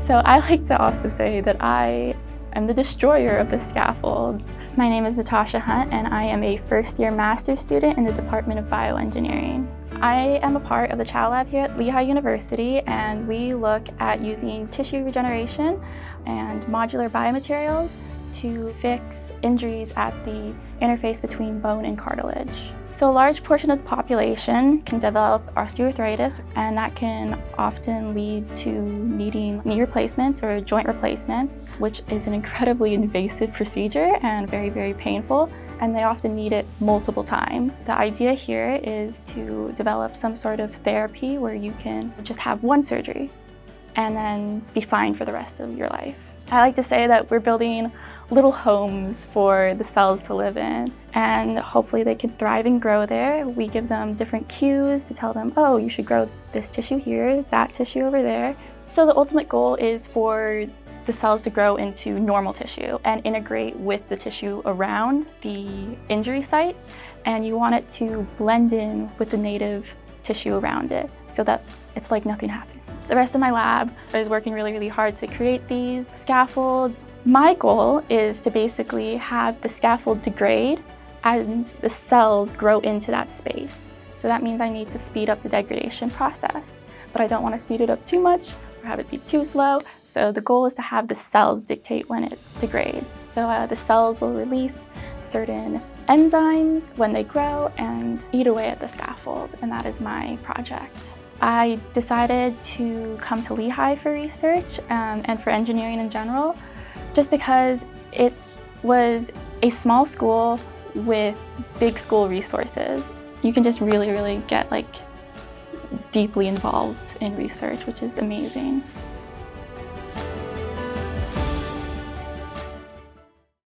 So I like to also say that I am the destroyer of the scaffolds. My name is Natasha Hunt, and I am a first-year master's student in the Department of Bioengineering. I am a part of the Chow Lab here at Lehigh University, and we look at using tissue regeneration and modular biomaterials to fix injuries at the interface between bone and cartilage. So a large portion of the population can develop osteoarthritis, and that can often lead to needing knee replacements or joint replacements, which is an incredibly invasive procedure and very, very painful, and they often need it multiple times. The idea here is to develop some sort of therapy where you can just have one surgery and then be fine for the rest of your life. I like to say that we're building little homes for the cells to live in, and hopefully they can thrive and grow there. We give them different cues to tell them, oh, you should grow this tissue here, that tissue over there. So the ultimate goal is for the cells to grow into normal tissue and integrate with the tissue around the injury site, and you want it to blend in with the native tissue around it so that it's like nothing happened. The rest of my lab is working really, really hard to create these scaffolds. My goal is to basically have the scaffold degrade and the cells grow into that space. So that means I need to speed up the degradation process, but I don't want to speed it up too much or have it be too slow. So the goal is to have the cells dictate when it degrades. So the cells will release certain enzymes when they grow and eat away at the scaffold, and that is my project. I decided to come to Lehigh for research and for engineering in general, just because it was a small school with big school resources. You can just really, really get deeply involved in research, which is amazing.